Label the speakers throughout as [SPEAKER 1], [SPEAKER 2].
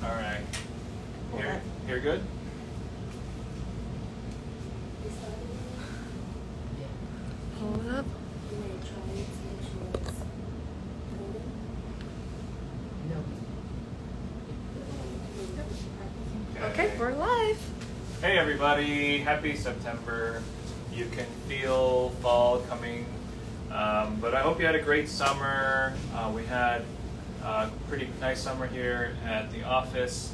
[SPEAKER 1] All right. Here good?
[SPEAKER 2] Hold up. Okay, we're live.
[SPEAKER 1] Hey everybody, happy September. You can feel fall coming, but I hope you had a great summer. We had a pretty nice summer here at the office.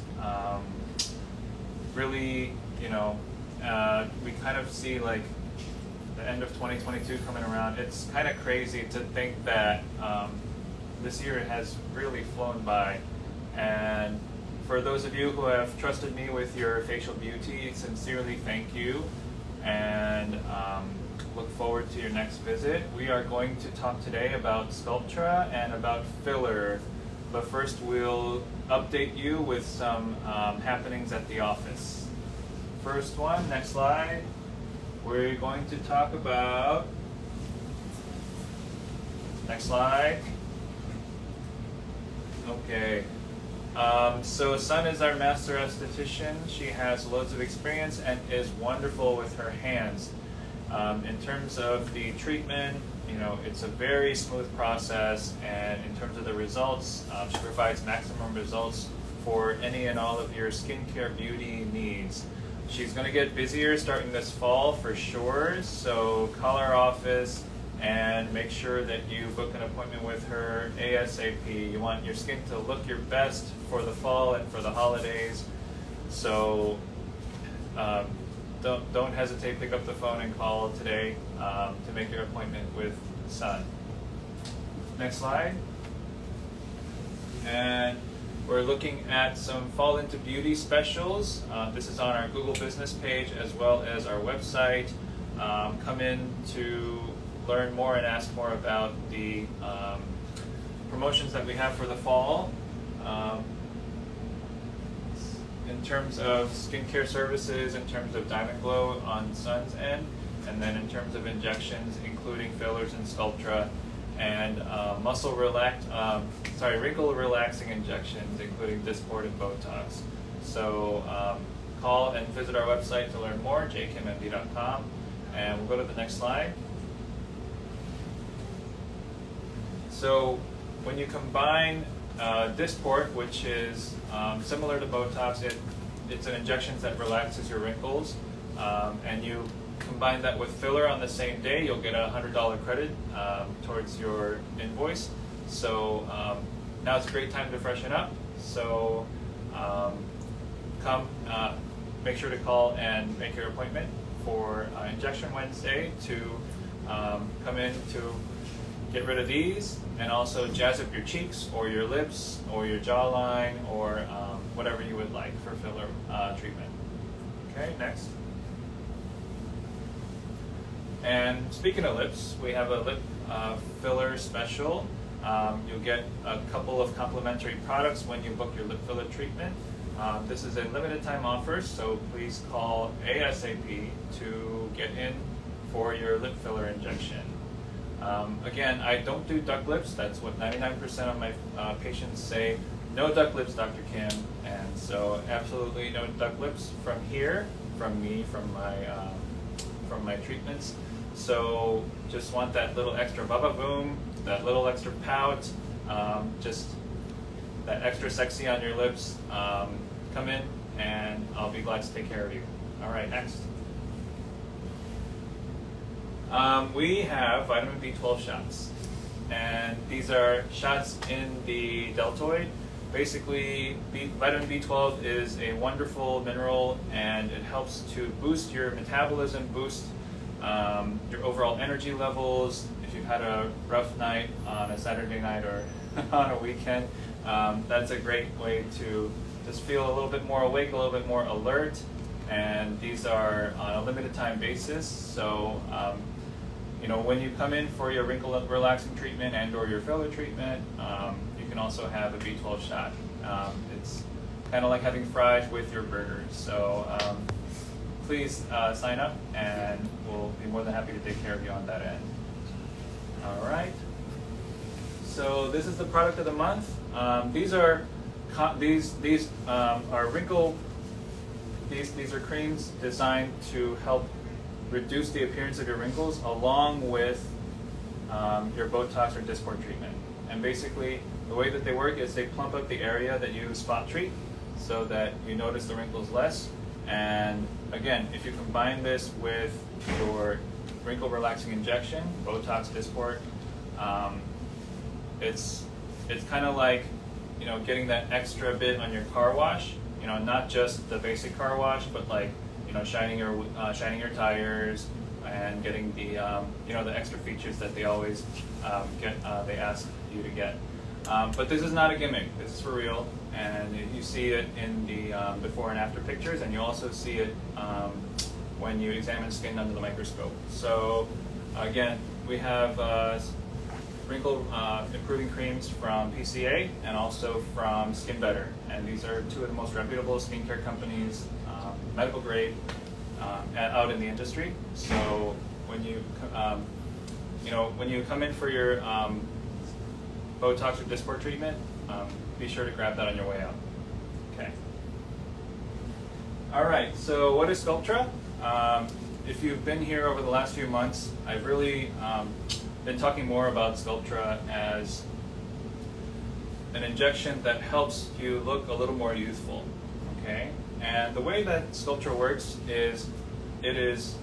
[SPEAKER 1] Really, we kind of see like the end of 2022 coming around. It's kind of crazy to think that this year has really flown by. And for those of you who have trusted me with your facial beauty, sincerely thank you, and look forward to your next visit. We are going to talk today about Sculptra and about filler, but first we'll update you with some happenings at the office. First one, next slide. We're going to talk about, next slide. Okay. So Sun is our master esthetician. She has loads of experience and is wonderful with her hands. In terms of the treatment, it's a very smooth process, and in terms of the results, she provides maximum results for any and all of your skincare beauty needs. She's going to get busier starting this fall for sure, so call our office and make sure that you book an appointment with her ASAP. You want your skin to look your best for the fall and for the holidays, so don't hesitate. Pick up the phone and call today to make your appointment with Sun. Next slide. And we're looking at some Fall into Beauty specials. This is on our Google business page as well as our website. Come in to learn more and ask more about the promotions that we have for the fall. In terms of skincare services, in terms of Diamond Glow on Sun's end, and then in terms of injections, including fillers and Sculptra, and wrinkle relaxing injections, including Dysport and Botox. So call and visit our website to learn more, jkimmd.com, and we'll go to the next slide. So when you combine Dysport, which is similar to Botox, it's an injection that relaxes your wrinkles, and you combine that with filler on the same day, you'll get a $100 credit towards your invoice. So now it's a great time to freshen up. So make sure to call and make your appointment for Injection Wednesday to come in to get rid of these, and also jazz up your cheeks or your lips or your jawline or whatever you would like for filler treatment. Okay, next. And speaking of lips, we have a lip filler special. You'll get a couple of complimentary products when you book your lip filler treatment. This is a limited time offer, so please call ASAP to get in for your lip filler injection. Again, I don't do duck lips. That's what 99% of my patients say. No duck lips, Dr. Kim. And so absolutely no duck lips from here, from me, from my treatments. So just want that little extra baba boom, that little extra pout, just that extra sexy on your lips. Come in and I'll be glad to take care of you. All right, next. We have vitamin B12 shots, and these are shots in the deltoid. Basically, vitamin B12 is a wonderful mineral, and it helps to boost your metabolism, boost your overall energy levels. If you've had a rough night on a Saturday night or on a weekend, that's a great way to just feel a little bit more awake, a little bit more alert. And these are on a limited time basis, so when you come in for your wrinkle relaxing treatment and or your filler treatment, you can also have a B12 shot. It's kind of like having fries with your burgers. So please sign up, and we'll be more than happy to take care of you on that end. All right. So this is the product of the month. These are these are wrinkle. These are creams designed to help reduce the appearance of your wrinkles along with your Botox or Dysport treatment. And basically, the way that they work is they plump up the area that you spot treat so that you notice the wrinkles less. And again, if you combine this with your wrinkle relaxing injection, Botox, Dysport, it's kind of like, you know, getting that extra bit on your car wash. You know, not just the basic car wash, but like, you know, shining your tires and getting the you know, the extra features that they always they ask you to get. But this is not a gimmick. This is for real, and you see it in the before and after pictures, and you also see it when you examine skin under the microscope. So again, we have wrinkle improving creams from PCA and also from Skin Better, and these are two of the most reputable skincare companies, medical grade, out in the industry. So when you you know, when you come in for your Botox or Dysport treatment, be sure to grab that on your way out. Okay. All right. So what is Sculptra? If you've been here over the last few months, I've really been talking more about Sculptra as an injection that helps you look a little more youthful. Okay. And the way that Sculptra works is it is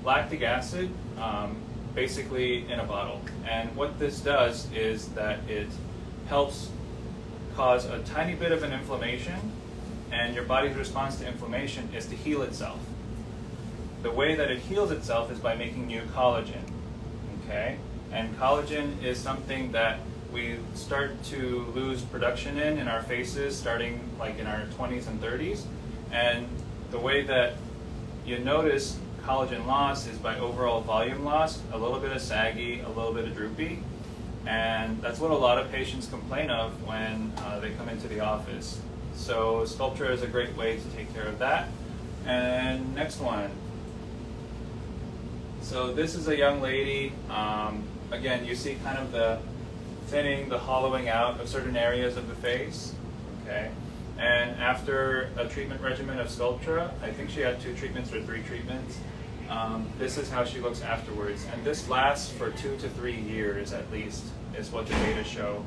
[SPEAKER 1] lactic acid, basically in a bottle. And what this does is that it helps cause a tiny bit of an inflammation, and your body's response to inflammation is to heal itself. The way that it heals itself is by making new collagen. Okay? And collagen is something that we start to lose production in our faces starting like in our 20s and 30s. And the way that you notice collagen loss is by overall volume loss, a little bit of saggy, a little bit of droopy. And that's what a lot of patients complain of when they come into the office. So Sculptra is a great way to take care of that. And next one. So this is a young lady. Again, you see kind of the thinning, the hollowing out of certain areas of the face. Okay. And after a treatment regimen of Sculptra, I think she had 2 treatments or 3 treatments, this is how she looks afterwards. And this lasts for 2 to 3 years at least, is what the data show.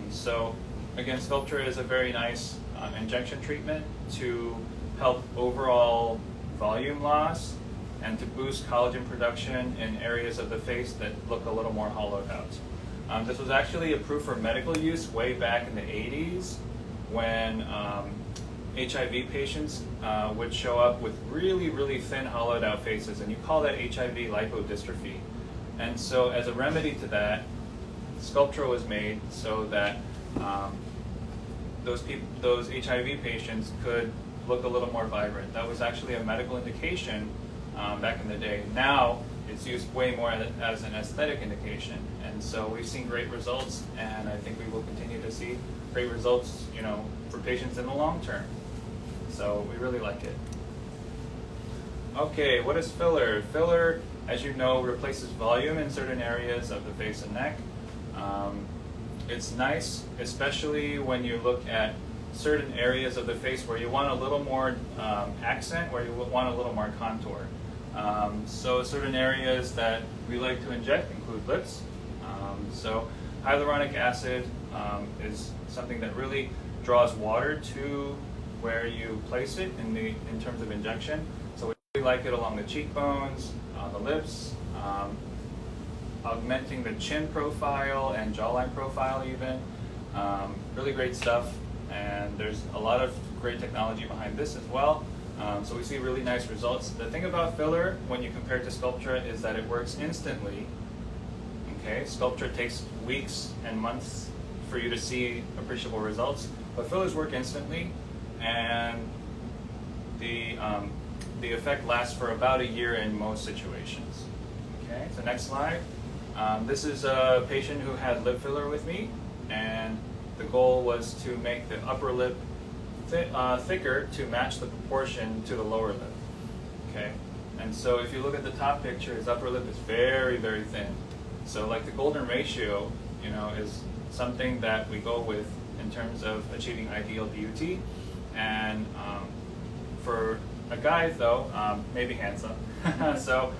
[SPEAKER 1] So again, Sculptra is a very nice injection treatment to help overall volume loss and to boost collagen production in areas of the face that look a little more hollowed out. This was actually approved for medical use way back in the 80s when HIV patients would show up with really, really thin hollowed out faces, and you call that HIV lipodystrophy. And so as a remedy to that, Sculptra was made so that those HIV patients could look a little more vibrant. That was actually a medical indication back in the day. Now it's used way more as an aesthetic indication, and so we've seen great results, and I think we will continue to see great results, you know, for patients in the long term. So we really like it. Okay, what is filler? Filler, as you know, replaces volume in certain areas of the face and neck. It's nice, especially when you look at certain areas of the face where you want a little more accent, where you want a little more contour. So certain areas that we like to inject include lips. So hyaluronic acid is something that really draws water to where you place it in terms of injection. So we really like it along the cheekbones, the lips, augmenting the chin profile and jawline profile even. Really great stuff, and there's a lot of great technology behind this as well. So we see really nice results. The thing about filler, when you compare it to Sculptra, is that it works instantly. Okay, Sculptra takes weeks and months for you to see appreciable results, but fillers work instantly, and the effect lasts for about a year in most situations. Okay, so next slide. This is a patient who had lip filler with me, and the goal was to make the upper lip thicker to match the proportion to the lower lip. Okay, and so if you look at the top picture, his upper lip is very, very thin. So like the golden ratio, you know, is something that we go with in terms of achieving ideal beauty. And for a guy though, maybe handsome. So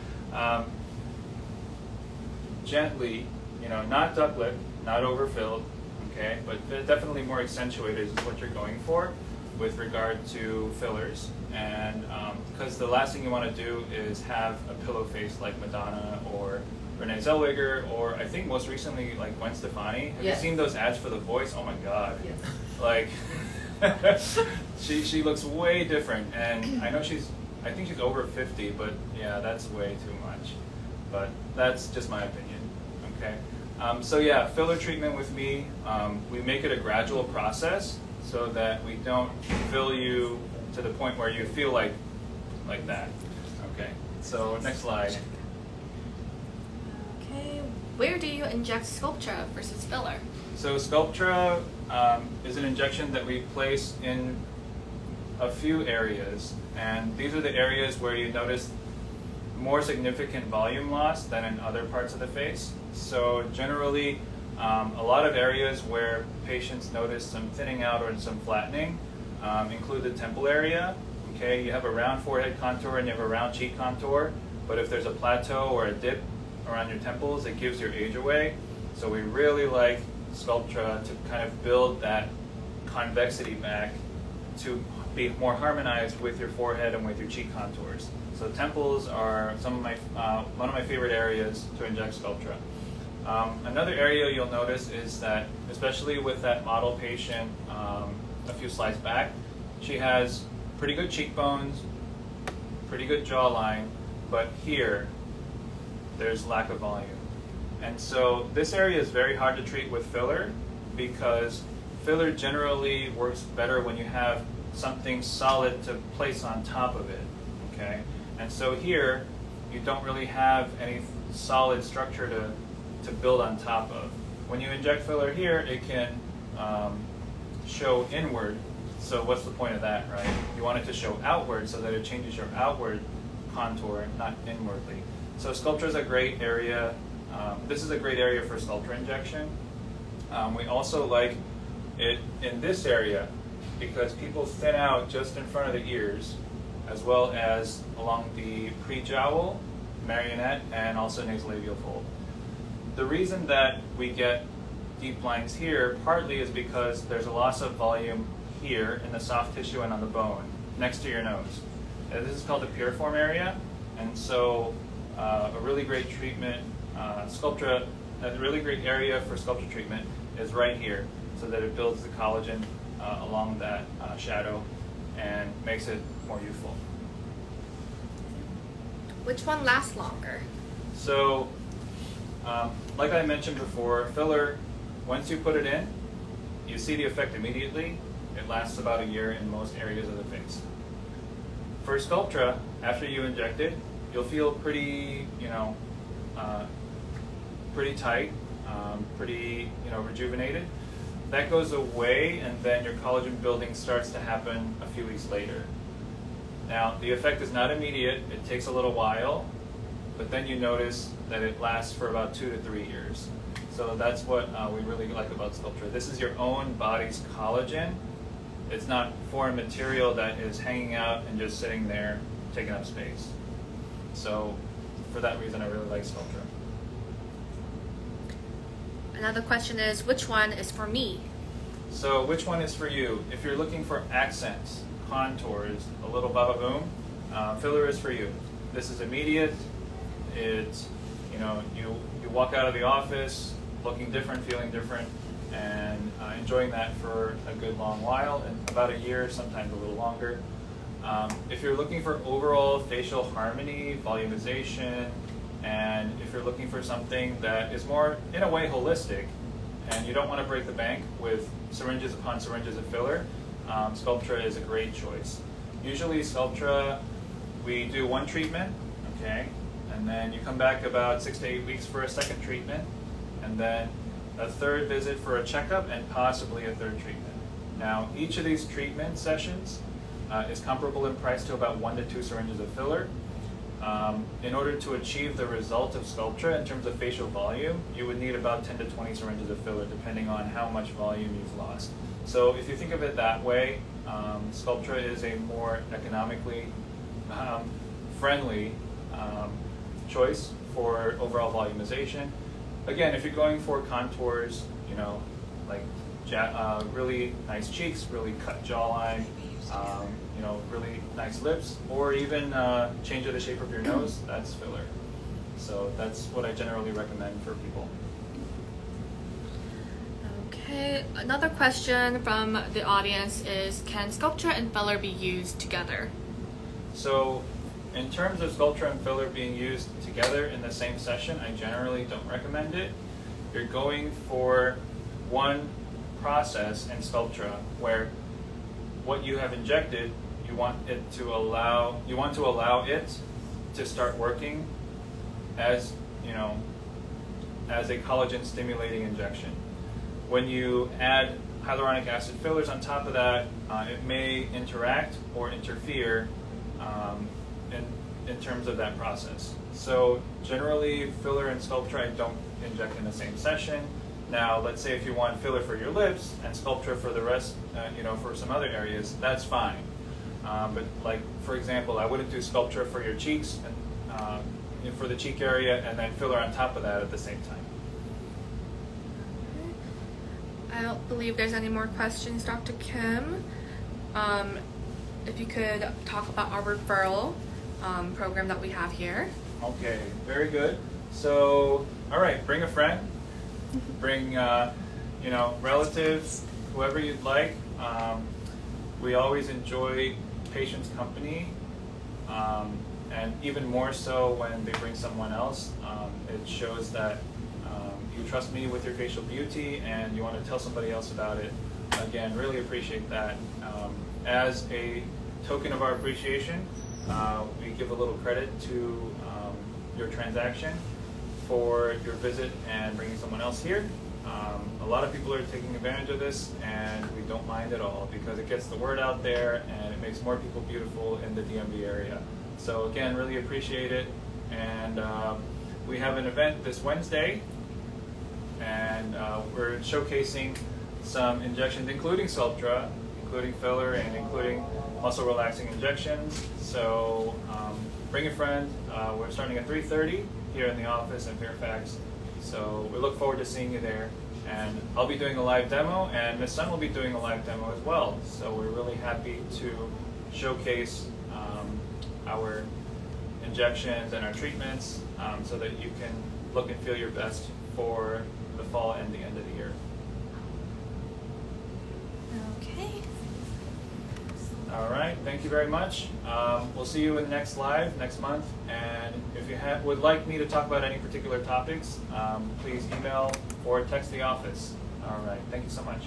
[SPEAKER 1] gently, not duck lip, not overfilled, okay, but definitely more accentuated is what you're going for with regard to fillers. And because the last thing you want to do is have a pillow face like Madonna or Renee Zellweger, or I think most recently like Gwen Stefani. Have you seen those ads for The Voice? Oh my God.
[SPEAKER 3] Yes.
[SPEAKER 1] Like, she looks way different, and I know I think she's over 50, but yeah, that's way too much. But that's just my opinion, okay? So yeah, filler treatment with me, we make it a gradual process so that we don't fill you to the point where you feel like that, okay? So next slide.
[SPEAKER 2] Okay. Where do you inject Sculptra versus filler?
[SPEAKER 1] So Sculptra is an injection that we place in a few areas, and these are the areas where you notice more significant volume loss than in other parts of the face. So generally, a lot of areas where patients notice some thinning out or some flattening include the temple area. Okay, you have a round forehead contour and you have a round cheek contour, but if there's a plateau or a dip around your temples, it gives your age away. So we really like Sculptra to kind of build that convexity back to be more harmonized with your forehead and with your cheek contours. So temples are one of my favorite areas to inject Sculptra. Another area you'll notice is that, especially with that model patient a few slides back, she has pretty good cheekbones, pretty good jawline, but here there's lack of volume. And so this area is very hard to treat with filler because filler generally works better when you have something solid to place on top of it, okay? And so here, you don't really have any solid structure to build on top of. When you inject filler here, it can show inward. So what's the point of that, right? You want it to show outward so that it changes your outward contour, not inwardly. So Sculptra is a great area. This is a great area for Sculptra injection. We also like it in this area because people thin out just in front of the ears, as well as along the pre-jowl, marionette, and also nasolabial fold. The reason that we get deep lines here partly is because there's a loss of volume here in the soft tissue and on the bone, next to your nose. This is called the piriform area, and so a really great treatment, Sculptra, a really great area for Sculptra treatment is right here, so that it builds the collagen along that shadow and makes it more youthful.
[SPEAKER 2] Which one lasts longer?
[SPEAKER 1] So, like I mentioned before, filler, once you put it in, you see the effect immediately. It lasts about a year in most areas of the face. For Sculptra, after you inject it, you'll feel pretty, pretty tight, pretty, rejuvenated. That goes away, and then your collagen building starts to happen a few weeks later. Now, the effect is not immediate. It takes a little while, but then you notice that it lasts for about 2 to 3 years. So that's what we really like about Sculptra. This is your own body's collagen. It's not foreign material that is hanging out and just sitting there taking up space. So for that reason, I really like Sculptra.
[SPEAKER 2] Another question is, which one is for me?
[SPEAKER 1] So which one is for you? If you're looking for accents, contours, a little baba boom, filler is for you. This is immediate. It's, you walk out of the office looking different, feeling different, and enjoying that for a good long while, and about a year, sometimes a little longer. If you're looking for overall facial harmony, volumization, and if you're looking for something that is more, in a way, holistic, and you don't want to break the bank with syringes upon syringes of filler, Sculptra is a great choice. Usually Sculptra, we do one treatment, okay, and then you come back about 6 to 8 weeks for a second treatment, and then a third visit for a checkup, and possibly a third treatment. Now, each of these treatment sessions is comparable in price to about 1 to 2 syringes of filler. In order to achieve the result of Sculptra in terms of facial volume, you would need about 10 to 20 syringes of filler, depending on how much volume you've lost. So if you think of it that way, Sculptra is a more economically friendly choice for overall volumization. Again, if you're going for contours, you know, like really nice cheeks, really cut jawline, you know, really nice lips, or even change of the shape of your nose, that's filler. So that's what I generally recommend for people.
[SPEAKER 2] Okay, another question from the audience is, can Sculptra and filler be used together?
[SPEAKER 1] So in terms of Sculptra and filler being used together in the same session, I generally don't recommend it. You're going for one process in Sculptra where what you have injected, you want to allow it to start working as, you know, as a collagen stimulating injection. When you add hyaluronic acid fillers on top of that, it may interact or interfere in terms of that process. So generally, filler and Sculptra I don't inject in the same session. Now, let's say if you want filler for your lips and Sculptra for the rest, you know, for some other areas, that's fine. But like, for example, I wouldn't do Sculptra for your cheeks and for the cheek area, and then filler on top of that at the same time.
[SPEAKER 2] I don't believe there's any more questions, Dr. Kim. If you could talk about our referral program that we have here.
[SPEAKER 1] Okay, very good. So, all right, bring a friend, bring you know, relatives, whoever you'd like. We always enjoy patients' company, and even more so when they bring someone else. It shows that you trust me with your facial beauty and you want to tell somebody else about it. Again, really appreciate that. As a token of our appreciation, we give a little credit to your transaction for your visit and bringing someone else here. A lot of people are taking advantage of this, and we don't mind at all because it gets the word out there and it makes more people beautiful in the DMV area. So again, really appreciate it. And we have an event this Wednesday, and we're showcasing some injections, including Sculptra, including filler, and including muscle relaxing injections. So bring a friend. We're starting at 3:30 here in the office in Fairfax. So we look forward to seeing you there. And I'll be doing a live demo, and Ms. Sun will be doing a live demo as well. So we're really happy to showcase our injections and our treatments so that you can look and feel your best for the fall and the end of the year.
[SPEAKER 2] Okay.
[SPEAKER 1] All right, thank you very much. We'll see you in the next live next month. And if you would like me to talk about any particular topics, please email or text the office. All right, thank you so much.